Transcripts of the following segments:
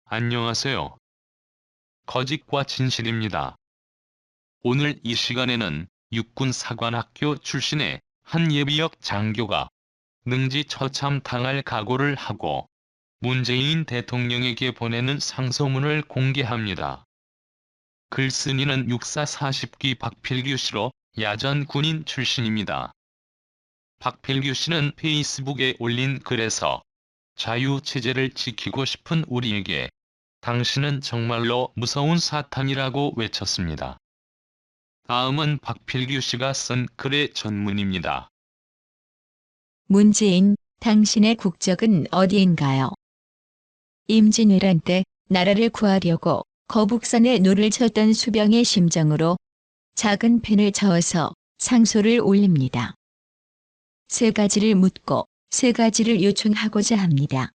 안녕하세요. 거짓과 진실입니다. 오늘 이 시간에는 육군사관학교 출신의 한 예비역 장교가 능지처참 당할 각오를 하고 문재인 대통령에게 보내는 상소문을 공개합니다. 글쓴이는 육사 40기 박필규 씨로 야전 군인 출신입니다. 박필규 씨는 페이스북에 올린 글에서 자유체제를 지키고 싶은 우리에게 당신은 정말로 무서운 사탄이라고 외쳤습니다. 다음은 박필규 씨가 쓴 글의 전문입니다. 문재인, 당신의 국적은 어디인가요? 임진왜란 때 나라를 구하려고 거북선에 노를 쳤던 수병의 심정으로 작은 펜을 저어서 상소를 올립니다. 세 가지를 묻고 세 가지를 요청하고자 합니다.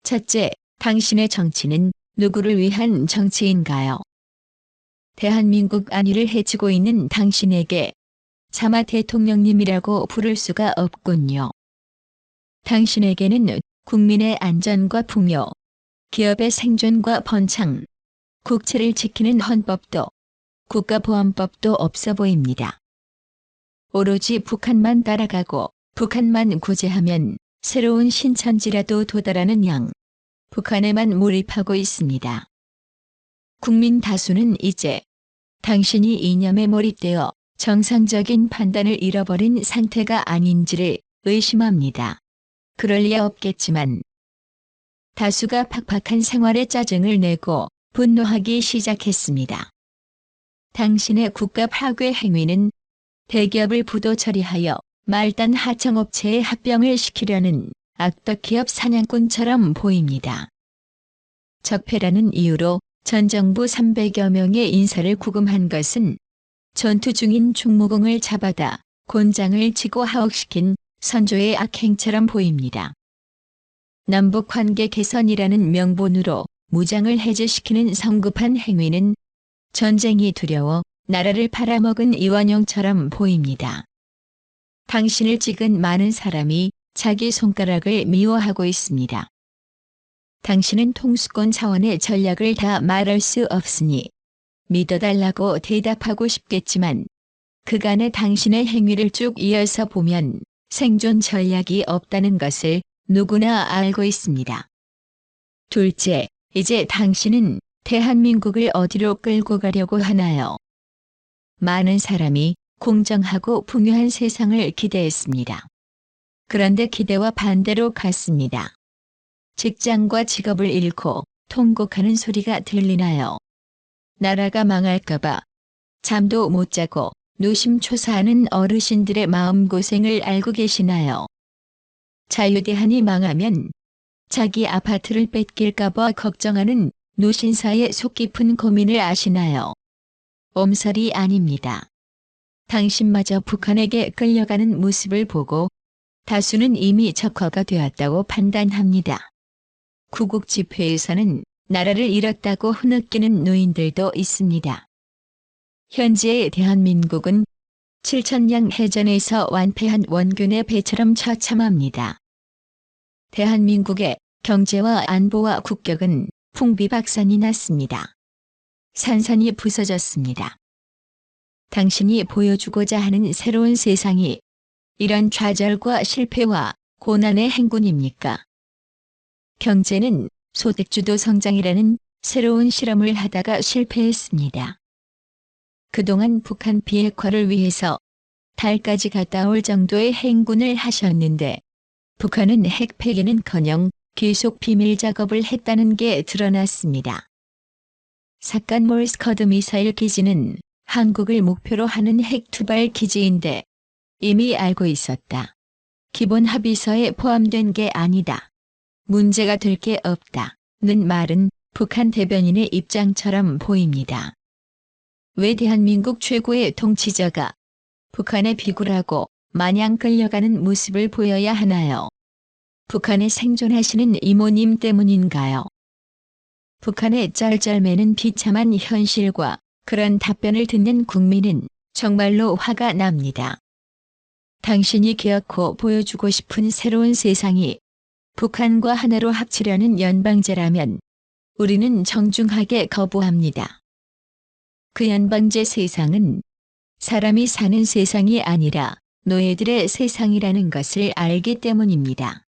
첫째, 당신의 정치는 누구를 위한 정치인가요? 대한민국 안위를 해치고 있는 당신에게 차마 대통령님이라고 부를 수가 없군요. 당신에게는 국민의 안전과 풍요, 기업의 생존과 번창, 국채를 지키는 헌법도 국가보안법도 없어 보입니다. 오로지 북한만 따라가고 북한만 구제하면 새로운 신천지라도 도달하는 양, 북한에만 몰입하고 있습니다. 국민 다수는 이제 당신이 이념에 몰입되어 정상적인 판단을 잃어버린 상태가 아닌지를 의심합니다. 그럴 리 없겠지만 다수가 팍팍한 생활에 짜증을 내고 분노하기 시작했습니다. 당신의 국가 파괴 행위는 대기업을 부도 처리하여 말단 하청업체에 합병을 시키려는 악덕 기업 사냥꾼처럼 보입니다. 적폐라는 이유로 전 정부 300여 명의 인사를 구금한 것은 전투 중인 충무공을 잡아다 곤장을 치고 하옥시킨 선조의 악행처럼 보입니다. 남북관계 개선이라는 명분으로 무장을 해제시키는 성급한 행위는 전쟁이 두려워 나라를 팔아먹은 이완용처럼 보입니다. 당신을 찍은 많은 사람이 자기 손가락을 미워하고 있습니다. 당신은 통수권 차원의 전략을 다 말할 수 없으니 믿어달라고 대답하고 싶겠지만 그간의 당신의 행위를 쭉 이어서 보면 생존 전략이 없다는 것을 누구나 알고 있습니다. 둘째, 이제 당신은 대한민국을 어디로 끌고 가려고 하나요? 많은 사람이 공정하고 풍요한 세상을 기대했습니다. 그런데 기대와 반대로 갔습니다. 직장과 직업을 잃고 통곡하는 소리가 들리나요? 나라가 망할까봐 잠도 못 자고 노심초사하는 어르신들의 마음고생을 알고 계시나요? 자유대한이 망하면 자기 아파트를 뺏길까봐 걱정하는 노신사의 속 깊은 고민을 아시나요? 엄살이 아닙니다. 당신마저 북한에게 끌려가는 모습을 보고 다수는 이미 적화가 되었다고 판단합니다. 구국집회에서는 나라를 잃었다고 흐느끼는 노인들도 있습니다. 현재의 대한민국은 7천량 해전에서 완패한 원균의 배처럼 처참합니다. 대한민국의 경제와 안보와 국격은 풍비박산이 났습니다. 산산이 부서졌습니다. 당신이 보여주고자 하는 새로운 세상이 이런 좌절과 실패와 고난의 행군입니까? 경제는 소득주도 성장이라는 새로운 실험을 하다가 실패했습니다. 그동안 북한 비핵화를 위해서 달까지 갔다 올 정도의 행군을 하셨는데 북한은 핵 폐기는커녕 계속 비밀 작업을 했다는 게 드러났습니다. 사간 몰스커드 미사일 기지는 한국을 목표로 하는 핵 투발 기지인데 이미 알고 있었다. 기본 합의서에 포함된 게 아니다. 문제가 될 게 없다는 말은 북한 대변인의 입장처럼 보입니다. 왜 대한민국 최고의 통치자가 북한에 비굴하고 마냥 끌려가는 모습을 보여야 하나요? 북한에 생존하시는 이모님 때문인가요? 북한의 쩔쩔매는 비참한 현실과 그런 답변을 듣는 국민은 정말로 화가 납니다. 당신이 기어코 보여주고 싶은 새로운 세상이 북한과 하나로 합치려는 연방제라면 우리는 정중하게 거부합니다. 그 연방제 세상은 사람이 사는 세상이 아니라 노예들의 세상이라는 것을 알기 때문입니다.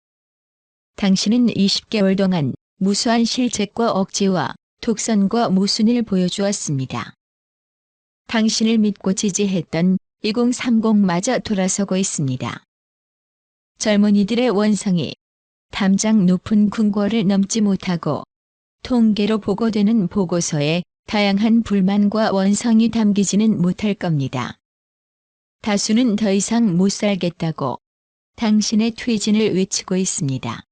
당신은 20개월 동안 무수한 실책과 억지와 독선과 모순을 보여주었습니다. 당신을 믿고 지지했던 2030마저 돌아서고 있습니다. 젊은이들의 원성이 담장 높은 궁궐을 넘지 못하고 통계로 보고되는 보고서에 다양한 불만과 원성이 담기지는 못할 겁니다. 다수는 더 이상 못 살겠다고 당신의 퇴진을 외치고 있습니다.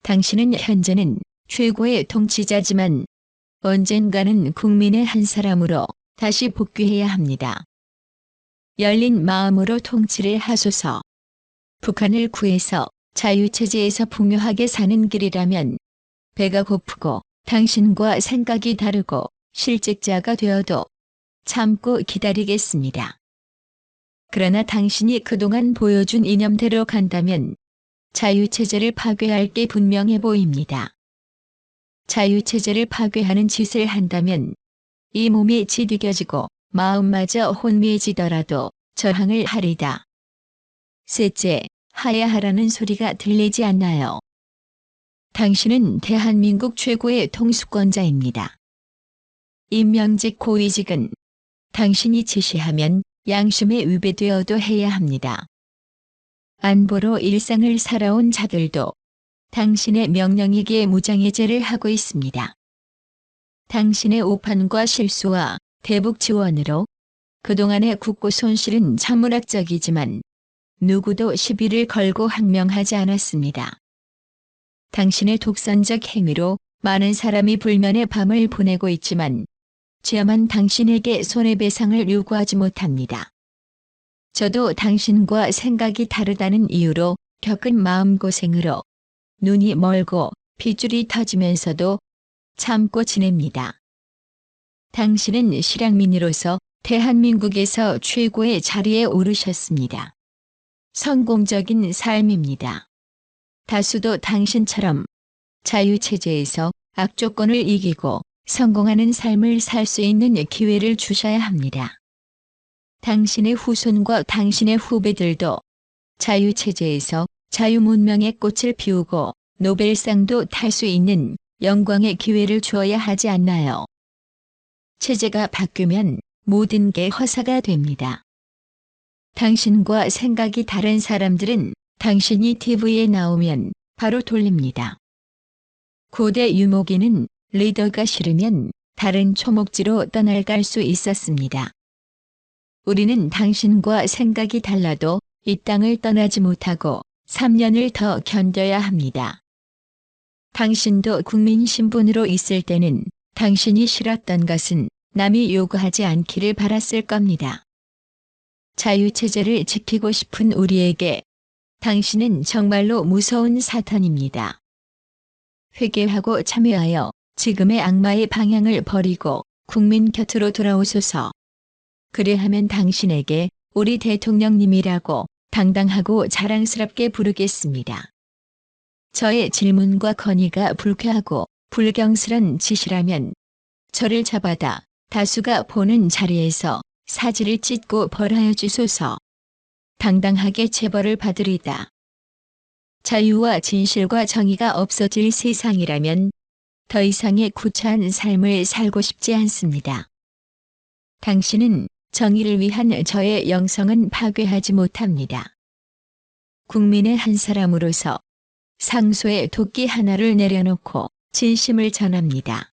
당신은 현재는 최고의 통치자지만 언젠가는 국민의 한 사람으로 다시 복귀해야 합니다. 열린 마음으로 통치를 하소서. 북한을 구해서 자유체제에서 풍요하게 사는 길이라면 배가 고프고 당신과 생각이 다르고 실직자가 되어도 참고 기다리겠습니다. 그러나 당신이 그동안 보여준 이념대로 간다면 자유체제를 파괴할 게 분명해 보입니다. 자유체제를 파괴하는 짓을 한다면 이 몸이 지디겨지고 마음마저 혼미해지더라도 저항을 하리다. 셋째, 하야하라는 소리가 들리지 않나요? 당신은 대한민국 최고의 통수권자입니다. 임명직 고위직은 당신이 지시하면 양심에 위배되어도 해야 합니다. 안보로 일상을 살아온 자들도 당신의 명령이기에 무장해제를 하고 있습니다. 당신의 오판과 실수와 대북 지원으로 그동안의 국고 손실은 천문학적이지만 누구도 시비를 걸고 항명하지 않았습니다. 당신의 독선적 행위로 많은 사람이 불면의 밤을 보내고 있지만 죄만 당신에게 손해배상을 요구하지 못합니다. 저도 당신과 생각이 다르다는 이유로 겪은 마음고생으로 눈이 멀고 핏줄이 터지면서도 참고 지냅니다. 당신은 실향민으로서 대한민국에서 최고의 자리에 오르셨습니다. 성공적인 삶입니다. 다수도 당신처럼 자유체제에서 악조건을 이기고 성공하는 삶을 살 수 있는 기회를 주셔야 합니다. 당신의 후손과 당신의 후배들도 자유체제에서 자유문명의 꽃을 피우고 노벨상도 탈 수 있는 영광의 기회를 주어야 하지 않나요? 체제가 바뀌면 모든 게 허사가 됩니다. 당신과 생각이 다른 사람들은 당신이 TV에 나오면 바로 돌립니다. 고대 유목인은 리더가 싫으면 다른 초목지로 떠나갈 수 있었습니다. 우리는 당신과 생각이 달라도 이 땅을 떠나지 못하고 3년을 더 견뎌야 합니다. 당신도 국민 신분으로 있을 때는 당신이 싫었던 것은 남이 요구하지 않기를 바랐을 겁니다. 자유체제를 지키고 싶은 우리에게 당신은 정말로 무서운 사탄입니다. 회개하고 참여하여 지금의 악마의 방향을 버리고 국민 곁으로 돌아오소서. 그래하면 당신에게 우리 대통령님이라고 당당하고 자랑스럽게 부르겠습니다. 저의 질문과 건의가 불쾌하고 불경스런 짓이라면 저를 잡아다 다수가 보는 자리에서 사지를 찢고 벌하여 주소서. 당당하게 체벌을 받으리다. 자유와 진실과 정의가 없어질 세상이라면 더 이상의 구차한 삶을 살고 싶지 않습니다. 당신은 정의를 위한 저의 영성은 파괴하지 못합니다. 국민의 한 사람으로서 상소에 도끼 하나를 내려놓고 진심을 전합니다.